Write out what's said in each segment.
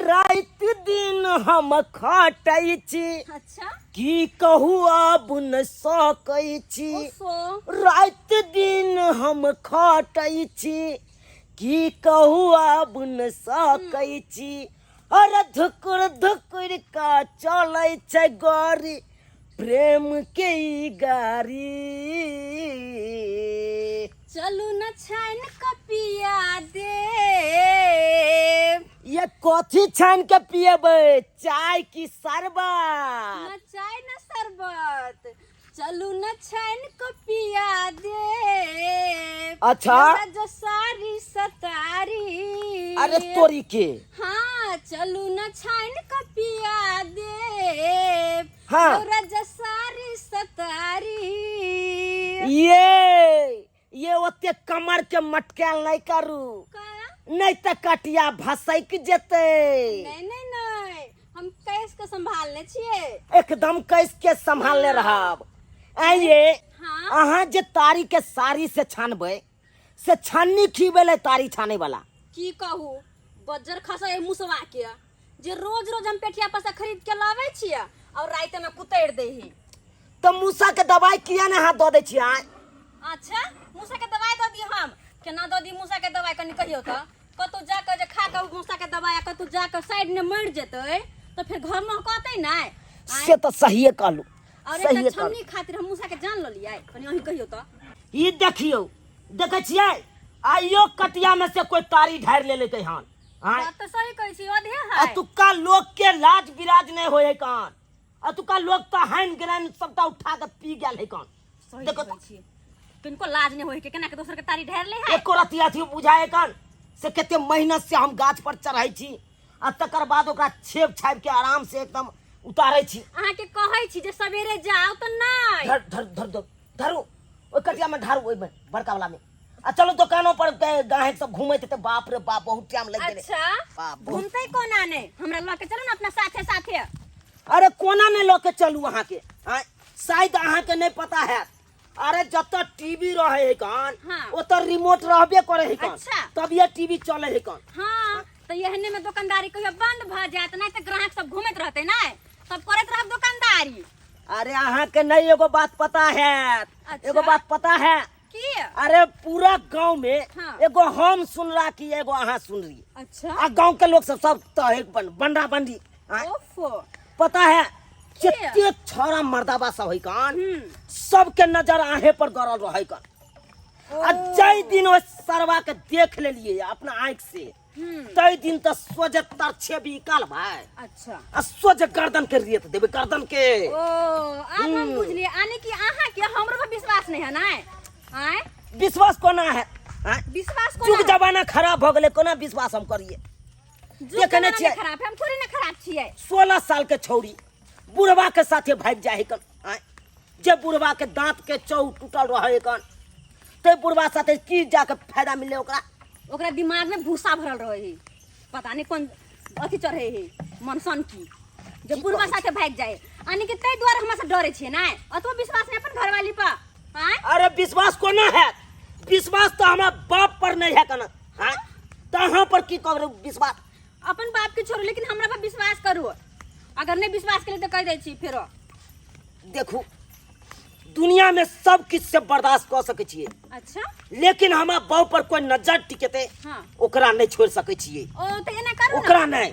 रात दिन हम खटै छी। अच्छा की कहू अब न सकै छी। रात दिन हम खटै छी। की कहू अब न सकै छी। अरे धुकुर धुकुर का चलै छै गाड़ी प्रेम के ई गाड़ी। चलू न छान कपिया दे। ये कथी छान के पिएबै चाय की शरबत? न चाय न शरबत। चलू न छान कपिया दे। अच्छा जो सारी सतारी। अरे तोरी के। हाँ चलू न छान कपिया दे। हाँ जो सारी सतारी। ये ओते कमर के मटकाल नहीं करू का? नहीं तो कटिया भसक जेते। नहीं हम कैस के संभालने छिए। एकदम कैस के संभालने रहब। आइए हाँ अहाँ जे तारी के साड़ी से छानबे से छन्नी खीबेले तारी छाने वाला। की कहू बज्जर खसा मुसवा के जे रोज रोज हम पेठिया पर से खरीद के लावे छिए और रात में कुतैर देही। तो मूसा के दवाई किया ने हाथ दो दे छियै? अच्छा मूसा के दवाई दो दी हम केना दो दी मूसा के दवाई कनी कहियो त कतौ जाके जे खा के मूसा के दवाई कतौ जाके साइड में मर जेतै तो फिर घर में कहतै नै। से तो सही कहलू। और सही एक छन्नी खातिर हम मूसा के जान ल लियै कनी अही कहियो त। ई देखियो देखे छियै आइयो कटिया में से कोई तारी ढार ले लेते हन। बात तो सही कहै छी अधे है। अतुका लोग के लाज बिराज नहीं होए कान। अतुका लोग तो हैन ग्रैंड सबटा उठा के पी गेल है कान। देखो किनको लाज नहीं होए के केना के दोसर के तारी ढार ले है। एको रतिया थी बुझाए कान से केते मेहनत से हम गाछ पर चढ़ाई छी आ तकर बाद ओकरा छेप छाप के आराम से एकदम उतारे छी। अहाँ के कहै छी जे सवेरे जाओ त नै। धर धर धर धर धरू ओ कटिया में ढारू ओइ में बड़का वाला में। आ चलो दुकानों पर गाहक सब घूमते थे बाप रे बाप बहुत टाइम लग गेले। अच्छा घूमते कोना ने हमरा ल के चलो ना अपना साथे साथे। अरे कोना ने ल के चलू अहाँ के शायद अहाँ के नहीं पता है। अरे जब तक टीवी रहे है कान हाँ। ओ तो रिमोट रहबे करे है कान। अच्छा। तब ये टीवी चले है कान। हां तो यहने में दुकानदारी कहियो बंद भ जात नै त ग्राहक सब घूमत रहते नै तब करत रहब दुकानदारी। अरे अहाँ के नहीं एगो बात पता है। अच्छा। एगो बात पता है की? अरे पूरा गांव में हाँ। एगो हम सुन रहा कि एगो अहाँ सुन रही। अच्छा आ गांव के लोग सब तो एक बंडा बंडी ओफो पता है कितने छोरा मर्दाबा सब है कान सबके नजर आहे पर गड़ल रहे कान। आ जय दिन वो सरवा के देख ले लिए अपना आंख से तय दिन तो सोज तरछे बिकल भाई। अच्छा आ सोज गर्दन के रेत देबे गर्दन के। ओ अब हम बुझलिए आने की अहाँ के हमरो पर विश्वास नहीं है ना। आय विश्वास कोना है विश्वास को जुग जमाना खराब हो गले कोना विश्वास हम करिए। देखने छिए खराब हम थोड़ी ना खराब छिए। 16 साल के छौरी बुढ़वा के साथे भाग जाए कन जे बुढ़वा के दांत के चौ टूटल रहे कन ते बुढ़वा साथे की जाके फायदा मिले ओकरा दिमाग में भूसा भरल रहे है पता नहीं कौन अथी चढ़े है मनसन की जे बुढ़वा साथे भाग जाए आने के तै द्वारा हमरा से डरे छिए ना। अतो विश्वास नहीं अपन घरवाली पर। अरे विश्वास कोना है विश्वास तो हमारा बाप पर नहीं है कन तहां पर की कर विश्वास अपन बाप के छोड़ो लेकिन हमरा पर विश्वास करू। अगर नहीं विश्वास के लिए तो कह दे छी फिर देखू दुनिया में सब किस से बर्दाश्त कर सके छिए। अच्छा लेकिन हमारा बाप पर कोई नजर टिकते हाँ। ओकरा नहीं छोड़ सके छिए। ओ तो एना करू ओकरा नहीं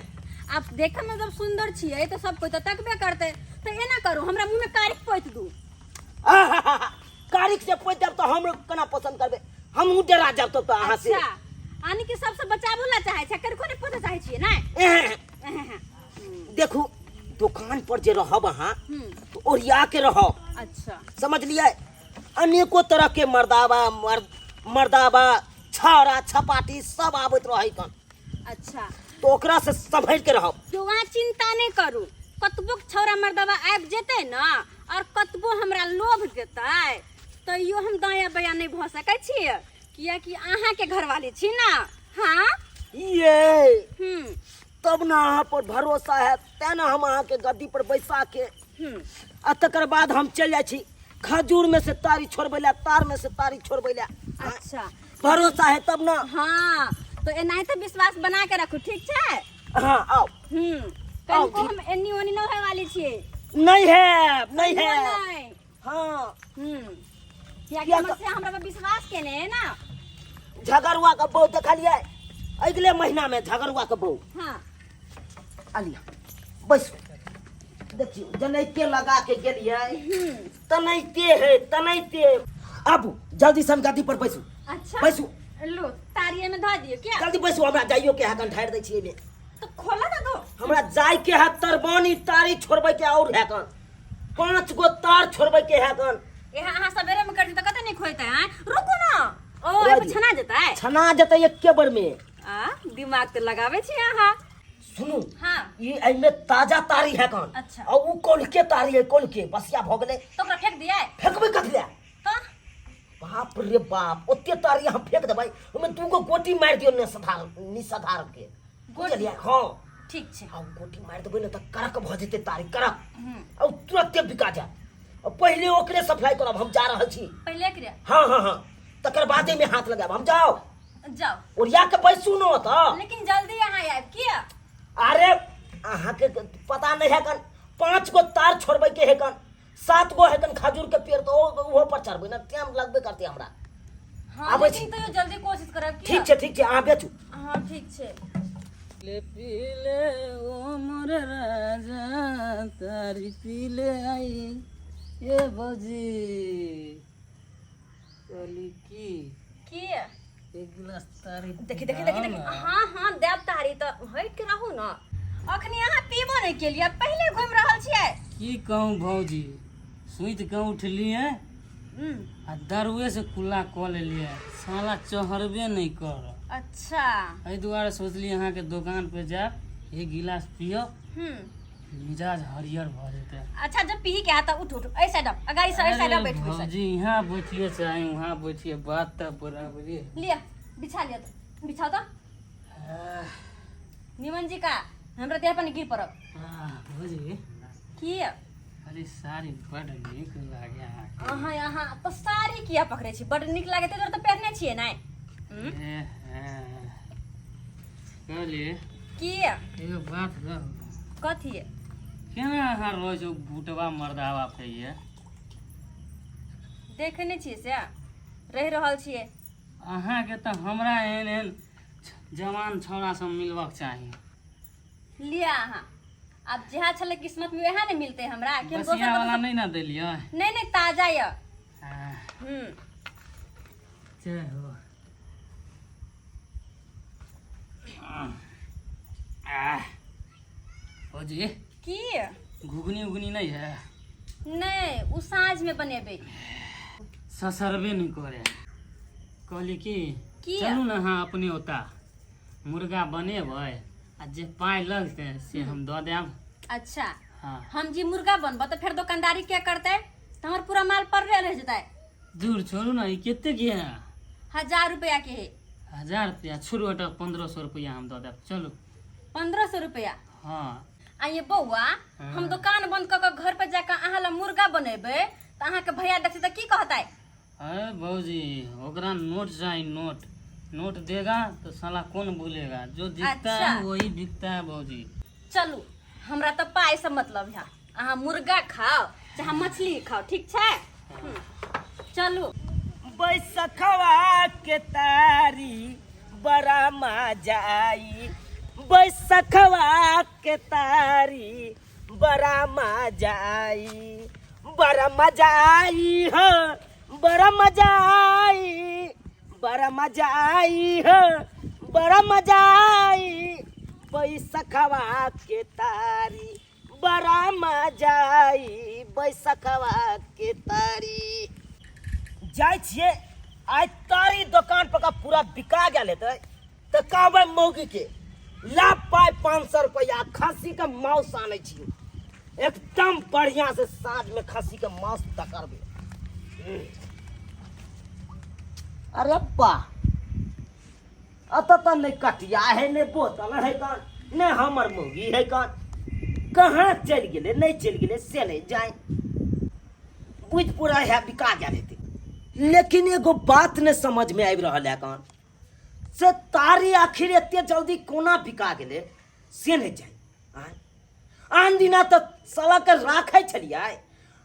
आप देखे में जब सुंदर छिए तो सब कोई तो तकबे करते तो एना करू हमरा मुंह में कारिक पोत दू। कारिक से पोत देब तो हम केना पसंद करबे हम डरा जाब तो अहाँ से। अच्छा आनी के सबसे बचावला चाहे छै कर कोने पोते चाहे छिए ना। देखू दुकान पर जे रहब अहाँ तो ओरिया के रहब। अच्छा समझ लिए अनेको तरह के मर्दाबा छारा छपाटी सब आबत रहे कन। अच्छा तो ओकरा से संभल के रहब। तो वहाँ चिंता नहीं करू कतबो छौरा मर्दाबा आबि जेते ना और कतबो हमरा लोभ देते तो यो हम दाया बया नहीं भ सकै छिए किया कि अहाँ के घरवाली छी ना। हाँ ये तब ना अहाँ पर भरोसा है तेना हम अहाँ के गद्दी पर बैसा के आ तकर बाद हम चल जाए छी खजूर में से तारी छोड़बे ला तार में से तारी छोड़बे ला। अच्छा भरोसा है तब ना। हाँ तो एनाहिते विश्वास बना के रखू ठीक छै। हाँ आओ कनको हम एनी ओनी न होए वाली छिए। नहीं है, नहीं है। नहीं। हाँ क्या कि हमसे हमरा पे विश्वास केने है ना। झगड़ुआ का बहू देखा लिया अगले महीना में झगड़ुआ का बहू। हाँ आलिया बस देखियो जनैते लगा के गेलिए तनैते है तनैते। आबू जल्दी से हम गादी पर बैसू। अच्छा बैसू लो तारिये में धो दियो क्या। जल्दी बैसू हमरा जाइयो के हाथ ढार दै छियै। तो खोला ना दो। हमरा जाय के हाथ तरबानी तारी छोड़बै के और है कन 5 गो तार छोड़बै के है कन। यहाँ सवेरे में कर दी तो कते नहीं खोलते हैं। रुको ना ओ अब छना जता है। छना जतै एके बार में। दिमाग तो लगावे छी यहाँ। सुनू हाँ ये एमे ताजा तारी है कन। अच्छा और उ कोल के तारी है कोल के बसिया भ गेलै तो ओकरा फेंक दिया फेंकबै कथि ले। तो बाप रे बाप ओते तारी हम फेंक देबै ओमे 2 गो गोटी मार दियो निसधार के बुझलियै। हाँ ठीक छे। आ गोटी मार देबै न त करक भ जेतै तारी करक और तुरंते बिका जाय। और पहले ओकरे सप्लाई करब हम जा रहल छी। पहले करे हाँ हाँ हाँ तकर बादे में हाथ लगाब हम। जाओ जाओ ओरिया के बैसू न त। लेकिन जल्दी यहाँ आब किया। अरे अहाँ के पता नहीं है कन 5 गो तार छोड़बै के है कन 7 गो है कन खजूर के पेड़ तो वो पर चढ़बै न टाइम लगबे करते हमरा। हाँ लेकिन तो जल्दी कोशिश करब किया। ठीक छै अहाँ बेचू। हाँ ठीक छे। ले पीले ओ मोर राजा तारी पीले आई ए बजी चली की एक गिलास तारी देखी हाँ हाँ देव तारी तो हट के रहू ना। अखनी यहाँ पीबो नहीं के लिए पहले घूम रहल छियै। की कहूँ भौजी सुइत के उठलिए आ दरुए से कुल्ला कऽ लेलिए साला चढ़बे नहीं कर। अच्छा एहि दुआरे सोचलिए अहाँ के दुकान पे जाब एक गिलास पियो मिजाज हरियर भ जेतै। अच्छा जब पी के आता उठ ऐ साइड अगाड़ी से ऐ साइड बैठ भौजी यहाँ बैठिए चाहे वहाँ बैठिए बात तो बराबरी लिया बिछा लिया तो बिछा तो निमन जी का हमरा देह पर गिर पड़ब। भौजी की अरे साड़ी बड़ नीक लागे अहाँके। अहाँ यहाँ तो साड़ी किया पकड़े छी बड़ नीक लागे ते तो पहनने छिए ना। कहलिए की एगो बात कहू कथी केना अहाँ रोज बूटवा मर्दावा पे देखने छिए से रह रहल छिए। अहाँके तो हमरा एहन एहन जवान छौड़ा सब मिलबक चाही। लिया अहाँ अब जहाँ छले किस्मत में वहाँ नहीं मिलते हमरा। बसिया वाला नहीं ना देलिए। नहीं ताजा ये। जय हो। भौजी की घुगनी उगनी नहीं है। नहीं उ साँझ में बनेबे ससरबे नहीं करे। कहली कि की चलू ना हाँ अपने ओता मुर्गा बनेबै आ जे पाई लगते से हम दऽ देब। अच्छा हाँ हम जी मुर्गा बनबो तो फिर दुकानदारी क्या करते तो हमार पूरा माल पर रह जता। दूर छोड़ू ना ये कितने की है। 1000 रुपया के है। 1000 रुपया छोड़ू हटा 1500 रुपया हम दऽ देब। चलू 1500 रुपया। हाँ आ ये बउआ हम दुकान बंद कर घर पे जाकर अहाँ ला मुर्गा बनेबे तो अहाँ के भैया देखते तो की कहता है। अरे भौजी ओकरा नोट चाहिए नोट। नोट देगा तो साला कौन बोलेगा जो दिखता अच्छा। है वही बिकता है भौजी। चलू हमरा तो पाई से मतलब है अहाँ मुर्गा खाओ चाहे मछली खाओ ठीक है। चलू बैसखवा के तारी बड़ा मजा आई बैसखवा के तारी बड़ा मजा आई बड़ा मजा आई हो बड़ा मजा आई बड़ा मजा आई हो बड़ा मजा आई बैसखवा के तारी बड़ा मजा आई बैसखवा के तारी। जाय छिए आज तारी दुकान पर का पूरा बिका गया लेते तो कहबै मौगी के ला पाए 500 रुपया खस्सी के मांस आने छिए एकदम बढ़िया से साँझ में खस्सी के मांस तकरबे। अरे वाह अत तो नहीं कटिया है नहीं बोतल है कौन नहीं हमर मौगी है कौन कहाँ चल गए नहीं चल गए से नहीं जाए बुझ पूरा है बिका गया रहते। लेकिन एगो बात ने समझ में आबि रहल है कौन से तारी आखिर एते जल्दी कोना बिका गेले से नहीं जाए। आय आन दिना तो साला के राखे छलियै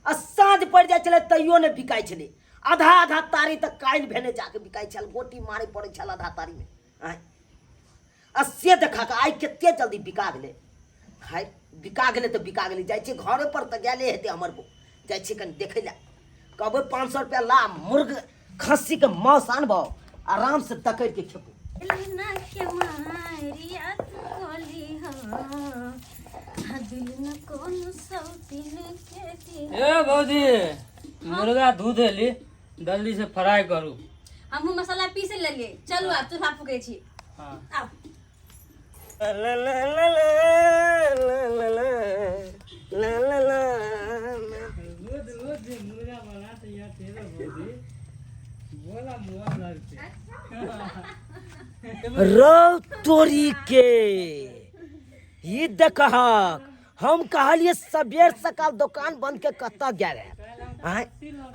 आ साँझ पड़ जाय छलै तैयो ने बिकाय छलै आधा आधा तारी तक काल्हि भेने जाके बिकाय छल गोटी मारे पड़े छल आधा तारी में आय आ से देखा के आइ कते जल्दी बिका गेलै हाय बिका गेलै तऽ बिका गेलै जाइ छै घरे पर तऽ गेले हेतै हमर बहू जाइ छै कनि देखै लए कहबै 500 रुपया ला मुर्ग खस्सी के मांस आनबो आराम से तकड़ के खेबो ना के मारिया कोली हा दिल न कोन सौतीन के दी ए भौजी मुर्गा धो देली जल्दी से फ्राई करू हम मसाला पीस लेलिए चलू आप चूल्हा फूके छी हाँ आओ ला ला ला ला ला ला ला ला ला रोज मुर्गा बना तो यार तेरे भौजी बोला मुआ लगते रो तोरी के ये देखा हम कहलिए सबेर सकाल दुकान बंद के कत्ता गेल है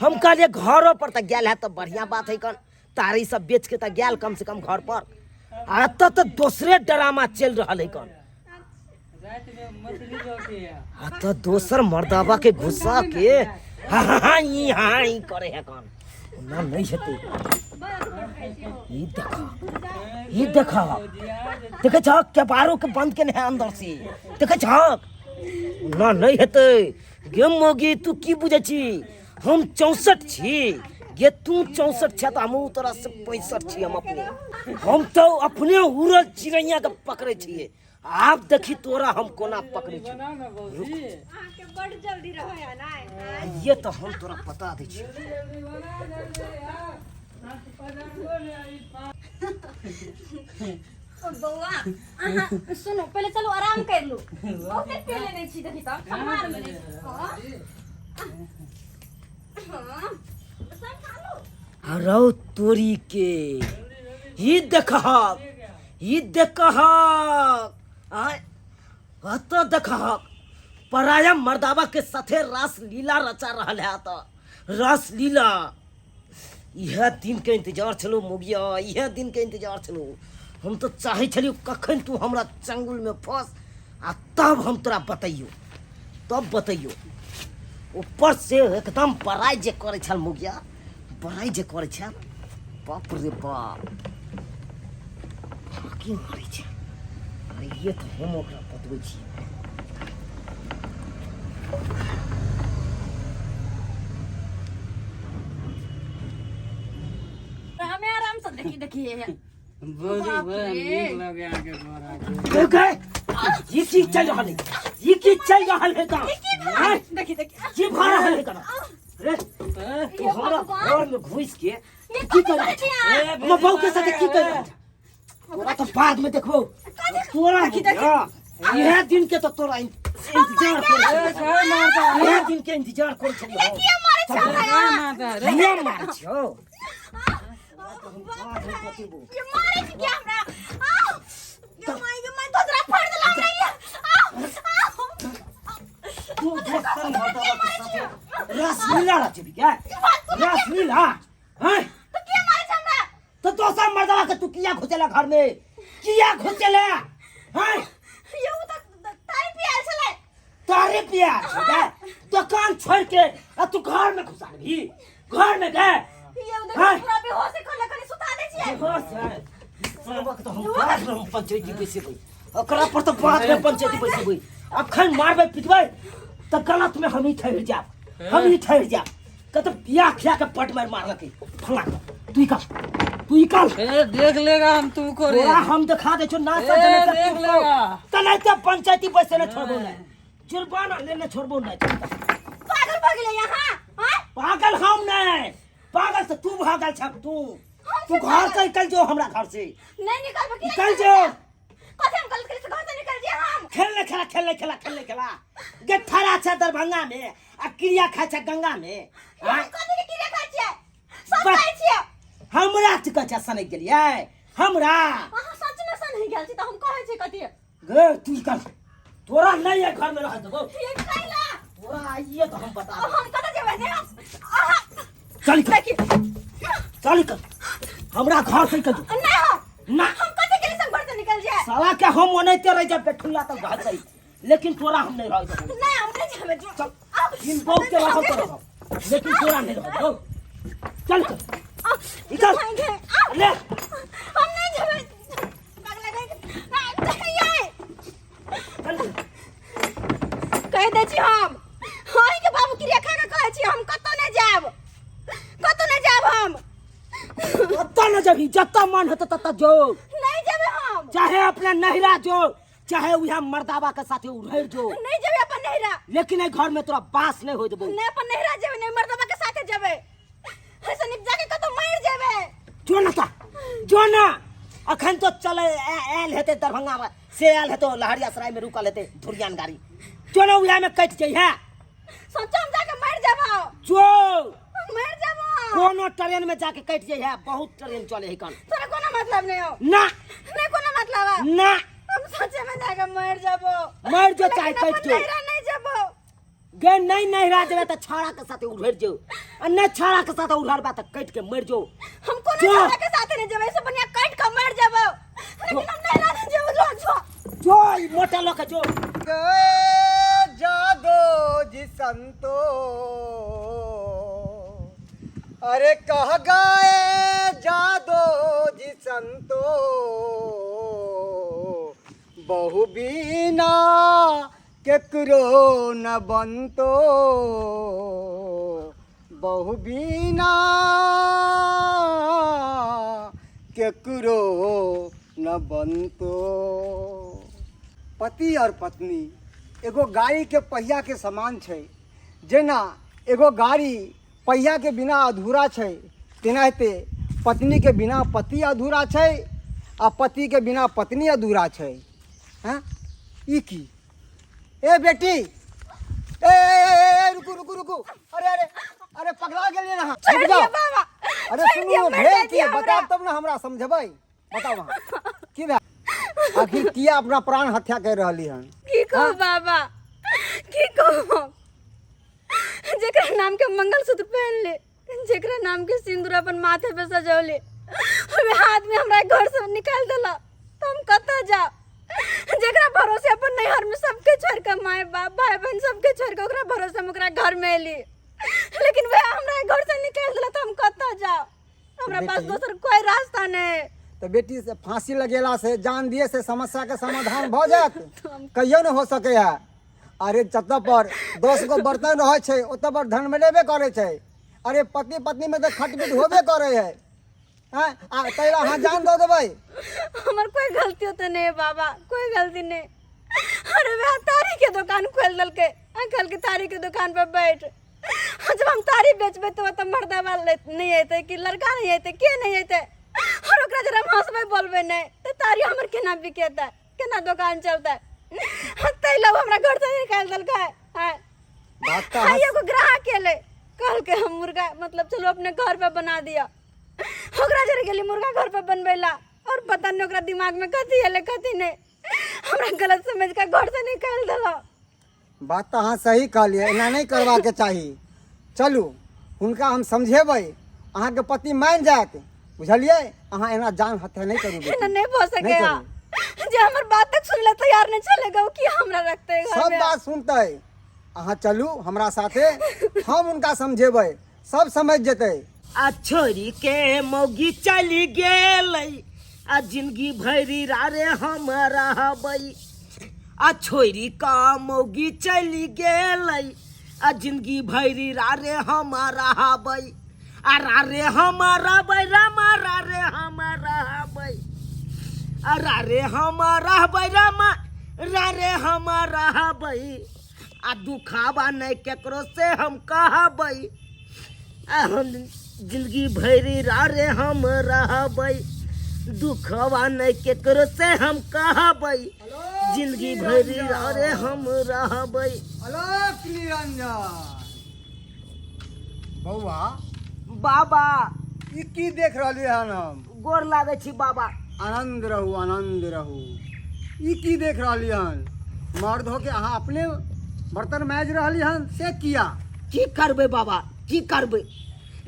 हम कहलिए घरों पर तो गेल है तो बढ़िया बात है कन तारी सब बेच के तो गेल कम से कम घर पर आ तो दूसरे ड्रामा चल रहा है कन रात में मछली जोके है आ तो दोसर मर्दावा के घुसा के हाई करे है कन ना नहीं हेतै ये देखा देखे छ केबारो के बंद केने है अंदर से देखे छ ना नहीं हेतै गे मोगी तू की बुझे छी हम 64 छी गे तू 64 छ त हम तोरा से 65 छी हम तो अपने उड़ल चिड़ैया के पकड़े छिए आप देखी तोरा हम कोना पकड़े छी ना ना भौजी आके बड़ जल्दी रहो या ना ये तो हम तोरा बता दे छी ओ बौआ अहाँ सुनो पहले चलो आराम कर लो बहुत पहले नहीं छी देखी त कमार में हां हां सब खा लो अरौ तोरी के ये देखा आय तो देखा पराया मर्दावा के साथे रास लीला रचा रहल है तो रास लीला यह दिन के इंतजार छलो मुगिया यह दिन के इंतजार छलो हम तो चाहे छलियो कखन तू हमरा चंगुल में फंस आ तब हम तोरा बतैयो ऊपर से एकदम बड़ाई जे करे छल मुगिया बड़ाई जे करे छल बाप रे बाप की मारे छे अरे ये तो हम ओकरा बतबै छी हमें आराम से देखिए भौजी बड़ा नीक लगे आके घर आके देखे ये की चल रहा है का देखिए ये भरा है का रे तू हमरा घर में घुस के की कर हम बहू के साथ की कर तोरा तो बाद में देखबो तोरा यह दिन के तो तोरा इंतजार कर यह दिन के इंतजार कर छलियो ये मार छो ये मारे छी क्या हमरा ये मैं दोसरा फड़ दला नहीं है तू दोस्तर मर्दावा के साथ रासलीला रचबी क्या रासलीला हैं तो क्या मारे छी हमरा तो दोसर मर्दावा के तू किया घुसेला घर में किया घुसेला हैं ये तो तारी पियाल छले तारे पिया दुकान छोड़ के तू घर में घुसा भी घर में गए ये उधर पूरा बेहोश से खले खले सुता दे छिए बेहोश है सब तो हम बाद में पंचायती पैसे भाई ओकरा पर तो बाद में पंचायती पैसे भाई अखन मारबे पिटबे तो गलत में हम ही ठहर जाब कत बिया खिया के पट मार लके फला तू ही कर ए देख लेगा हम तुमको रे तोरा हम दिखा दे छो ना ए, समझने देख लेगा। तनाई तो पंचायती पैसे न छोड़बो ना जुर्माना लेने छोड़बो ना पागल हो गेले यहां हां पागल हम नहीं पागल से तू भागल छ तू घर से निकल जो हमरा घर से नहीं निकल के निकल जो कथि हम गलत करे से घर से निकल दिए हम खेलने खेला गे ठरा छ दरभंगा में आ क्रिया खा छ गंगा में हम कथि के क्रिया खाइ छिए सब खाइ छिए हमरा टिका छ सने गेलिए हमरा अहाँ सच में सन नहीं गेल छी त हम कहै छी कथि गे तू कर तोरा नहीं है घर में रह देबो ये कैला तोरा आइए तो हम बता हम कत जेबै ने आहा चल कर हमरा घर से निकल नहीं हो ना हम कथि के लिए सब घर से निकल जाए साला के हम ओनैते रह जब बैठुला तक घर से लेकिन तोरा हम नहीं रह देबो। नहीं हम नहीं जाबे जो चल इन बहुत के रहो तो रहो, लेकिन तोरा नहीं रह देबो। चल चल निकल ले। हम नहीं जाबे पागल है नहीं आए चल कह दे छी हम होई के बाबू की रेखा के कहै छी हम कतो नहीं जाब हम ओत्ता न जबी, जत्ता मन हेत तत्ता जो। नहीं जाबे हम चाहे अपना नहिरा जो, चाहे उहा मर्दावा के साथे उड़ैर जो, नहीं जाबे अपन नहिरा, लेकिन ए घर में तोरा बास नहीं होय देबो। नहीं अपन नहिरा जाबे नहीं मर्दबा के साथे जाबे ऐसे निप जाके कतो मर जाबे। जो ना ता जो ना अखन तो चले आयल हेते दरभंगा में से आयल हेतो लहरिया सराय में रुकल हेते धुरियान गाड़ी। जो ना उहा में कट जाई है, सोचो हम जाके मर जाबो जो मर जाबो कोनो ट्रेन में जाके कट जाई है, बहुत ट्रेन चले है कन। तोरा कोनो मतलब नहीं हो ना नहीं कोनो मतलब है ना हम सोचे में जाके मर जाबो मर जो चाहे लेकिन कट अपन जो नहिरा नहीं जाबो गे नहीं नहिरा जेबे त छाड़ा के साथे उड़ैर जो, आ नहीं छाड़ा के साथे उड़ारबा त कट के मर जो। हम कोनो जो। छौड़ा के साथे नहीं जाबे ऐसे बढ़िया कट के मर जाबो लेकिन हम नहिरा नहीं जाबो जो ई मोटा लोग जो। गए जादो जी संतो, अरे कह गए जादो जी संतो, बहु बीना केकरो न बनतो, बहु बीना केकरो न बनतो। पति और पत्नी एगो गाड़ी के पहिया के समान छै, जेना एगो गाड़ी पहिया के बिना अधूरा छै, तेनाहिते पत्नी के बिना पति अधूरा छै आ पति के बिना पत्नी अधूरा छै। हैं ई की ए बेटी ए रुकू रुकू रुकू, अरे अरे अरे पगला गेलिए ना, छोड़ रुक जाओ। दिया बाबा अरे छोड़ सुनू दिया, मर भेज जाती दिए, हमरा। बताओ तब ना हमरा समझबै। बताओ वहाँ की बात आखिर किया अपना प्राण हत्या कर रही हन। की कहो बाबा की कहो जेकरा नाम के मंगलसूत्र पहन ले, जेकरा नाम के सिंदूर अपन माथे पे सजौले, ओमे हाथ में हमरा घर से निकाल देला तो हम कतऽ जाब। जेकरा भरोसे अपन नैहर में सबके छोड़ के माय बाप भाई बहन सबके छोड़ के ओकरा भरोसे हम ओकरा घर में एली, लेकिन वह हमरा घर से निकाल देला तो हम कतऽ जाब। हमरा पास बेटी। दोसर कोई रास्ता नहीं। तो बेटी से फांसी लगेला से जान दिए से समस्या के समाधान भ जात कहियो न हो सके है। अरे जतऽ पर 10 गो बर्तन रहे छै ओतऽ पर धन मिलेबे करे छै। अरे पति पत्नी में तो खटपट होबे करे है। हैं आ तैला हां जान दो देबै। हमार कोई गलती होते नहीं है बाबा, कोई गलती नहीं। अरे वह तारी के दुकान खोल दल के अंकल की तारी के दुकान पे बैठ, जब हम तारी बेचबे तो मर्दा वाले नहीं आते कि लड़का नहीं आते के नहीं आते, और ओकरा जरा हम हंसबे बोलबे नहीं तो तारी हमर केना बिकेता है, केना दुकान चलता है। तै लोग हमरा घर से निकाल दल के है। बात तो हां एगो ग्राहक एले कल के हम मुर्गा मतलब चलो अपने घर पे बना दिया, ओकरा जरे गेली मुर्गा घर पे बनबेला और पता नहीं ओकरा दिमाग में कथी एले कथी नहीं, हमरा गलत समझ के घर से निकाल देला। बात तो अहाँ सही कहलिए, एना नहीं करवा के चाही। चलू हुनका हम समझेबै, अहाँ के पति मान जात, बुझलिए। अहाँ एना जान हत्या नहीं करू बेटी। ना नहीं हो सके नहीं या जे हमर बात तक सुनले तैयार नहीं चलेगा वो की हमरा रखते घर सब में। बात सुनते। अहाँ चलू हमरा साथे, हम उनका समझेबै, सब समझ जेतै। आ छोरी के मौगी चली गेलै, आ जिंदगी भरी रे हम रहबै। आ छोरी का मौगी चली गेलै, आ जिंदगी भरी रे हम रहबै। आ रे हम रहबै, रामा रे हम रहबै। आ रे हम रहबै, रामा रे हम रहबै। आ दुखावा नहीं केकरो से हम कहबै। आ हम जिंदगी भरी रे हम रहबै, दुखवा नहीं केकरो से हम कहबै। जिंदगी भरी रे हम रहबै। अलग निरंजन बौआ, बाबा ई की देख रहली हन हम? गोर लागै छी बाबा। आनंद रहू आनंद रहू। ई की देख रहली हन? मर्द हो के अहाँ अपने बर्तन माज रहली हन से किया? की करबै बाबा की करबै,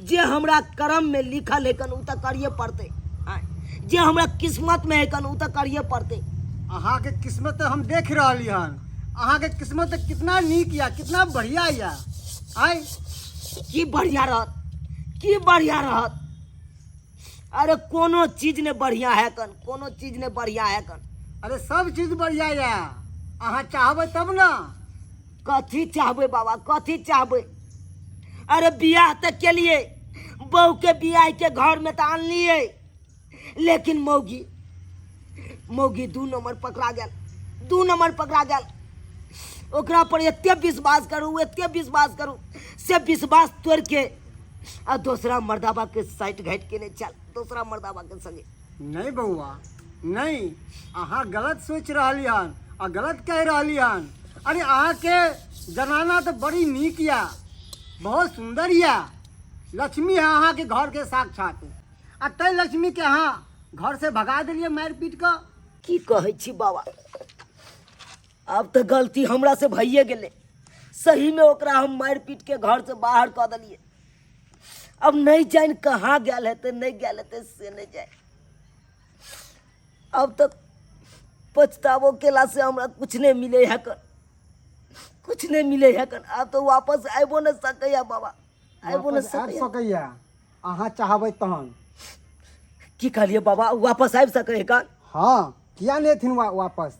जे हमरा कर्म में लिखल है कन उ त करिए पड़तै। जे हमरा किस्मत में है कन उ त करिए पड़तै। अहाँ के किस्मत तो हम देख रहली हन। अहाँ के किस्मत कितना नीक या कितना बढ़िया या आय की बढ़िया रहत, की बढ़िया रहत। अरे कोनो चीज ने बढ़िया है कन, कोनो चीज ने बढ़िया है कन। अरे सब चीज बढ़िया या अहाँ चाहबै तब ना। कथी चाहबे बाबा, कथी चाहबे। अरे बियाह तक के लिए बहू के बियाह के घर में तो आनलिए, लेकिन मौगी मौगी 2 नंबर पकड़ा गेल, 2 नंबर पकड़ा गेल। ओकरा पर एते विश्वास करू, एते विश्वास करू, से विश्वास तोड़ के आ दूसरा मर्दाबा के साइड घाट के नहीं चल, दूसरा मर्दाबा के संगे। नहीं बउआ नहीं, अहाँ गलत सोच रहली हन और गलत कह रहली हन। अरे अहाँ के जनाना तो बड़ी नीक या, बहुत सुंदर या। लक्ष्मी है अहाँ के घर के साक्षात, आ तै लक्ष्मी के अहाँ घर से भगा दिलिए मार पीट के। की कहै छी बाबा, अब तो गलती हमरा से भइए गेले। सही में ओकरा हम मार पीट के घर से बाहर कऽ देलिए। अब नहीं जान कहाँ गेल हेतै, नहीं गेल हेतै से नहीं जाए। अब तक पछतावो केला से हमरा कुछ नहीं मिले है कर, कुछ नहीं मिले है कर। अब तो वापस आबो न सकैया बाबा, आबो न वापस आबि सकैया। सकैया अहाँ चाहबै तहन। की कहलिए बाबा, वापस आबि सकै है का? हाँ किया नहीं एथिन वापस।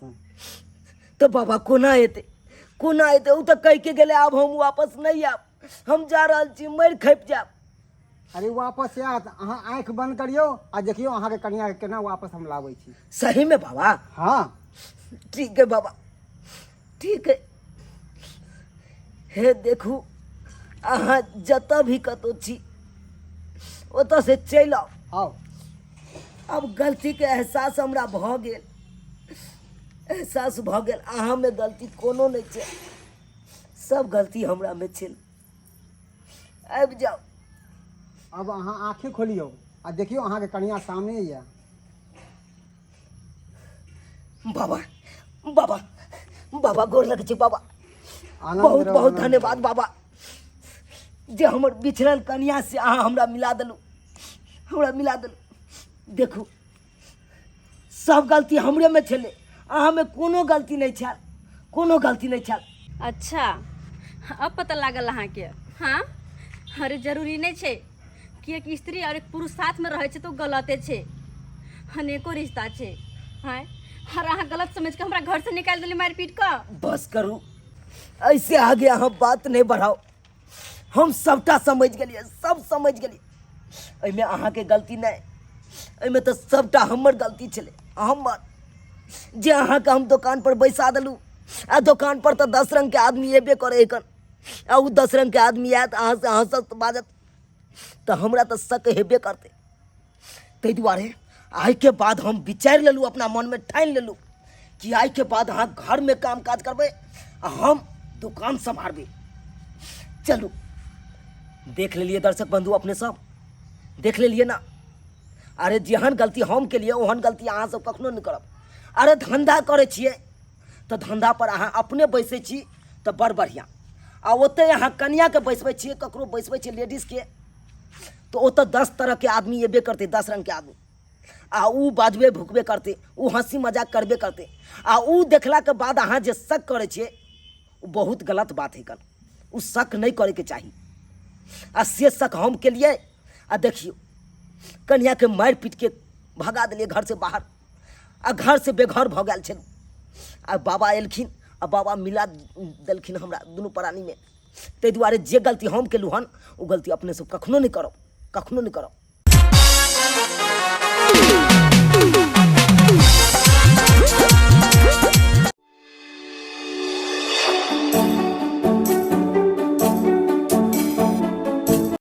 तो बाबा कोना एते, कोना एते? उ तो कह के गेले अब हम वापस नहीं आब, हम जा रहल छी, मर खैप जाब। अरे वापस आयत, अहाँ आँखि बंद करियो आ देखियो अहाँ के कनिया के केना वापस हम लाबै छी। सही में बाबा? हाँ ठीक है बाबा, ठीक है। हे देखू, अहाँ जतऽ भी कतौ छी ओतऽ से चलि आउ। आओ अब गलती के एहसास हमरा भऽ गेल, एहसास भऽ गेल। अहाँ में गलती कोनो नहीं छै, सब गलती हमरा में छै। आबि जाओ। अब अहाँ आँखें खोलियो आ देखियो अहाँ के कनिया सामने या। बाबा बाबा बाबा गोर लगै छी बाबा, आनंद बहुत रहो, बहुत आनंद धन्यवाद बाबा, जे हमर बिछड़ल कनिया से अहाँ हमरा मिला देलू, हमरा मिला देलू। देखू सब गलती हमरे में छलै, अहाँ में कोनो गलती नहीं छल, कोनो गलती नहीं छल। अच्छा अब पता लागल अहाँके। हाँ अरे जरूरी नहीं छै कि एक स्त्री और एक पुरुष साथ में रहे छै तो गलते छै, अनेको रिश्ता छै। हाँ और अहाँ गलत समझ के हमरा घर से निकाल देली मार पीट के। बस करू, ऐसे आगे अहाँ बात नहीं बढ़ाओ। हम सबटा समझ गेलिए, सब समझ गेलिए। एहिमे अहाँके गलती नहीं, एहिमे तो सबटा हमर गलती छलै, हमर। जे अहाँके हम दुकान पर बैसा देलू, आ दुकान पर तो 10 रंग के आदमी एबे करे हन, आ उ 10 रंग के आदमी आयत अहाँ से हंसत बाजत तो हमरा तो शक हेबे करते। ताहि दुआरे आइ के बाद हम विचार लेलू, अपना मन में ठानि लेलू कि आइ के बाद अहाँ घर में काम काज करबै आ हम दुकान संभालबै। चलू, देख लेलिए दर्शक बंधु, अपने सब देख लेलिए ना। अरे जेहन गलती हम केलिए ओहन गलती अहाँ सब कखनो नहीं करब। अरे धंधा करे छिए तो धंधा पर अहाँ अपने बैसे छी तो बड़ बढ़िया, आ ओते अहाँ कनिया के बैसबै छिए, ककरो बैसबै छिए लेडीज के, तो ओतऽ 10 तरह के आदमी एबे करते, 10 रंग के आदमी। आ उ बाजबे भुकबे करते, उ हंसी मजाक करबे करते। आ उ देखला के बाद अहाँ जे शक करे छिए उ बहुत गलत बात है कन, उ शक नहीं करे के चाहिए। आ से शक हम के लिए, आ देखियो कन्या के मार पीट के भगा दिलिए घर से बाहर, आ घर से बेघर भऽ गेल छल। आ बाबा एलखिन, आ बाबा मिला देलखिन हमरा दुनू प्राणी में। ताहि दुआरे जे गलती हम केलू हन ओ गलती अपने सब कखनो नहीं करब, कखनो नहीं करब।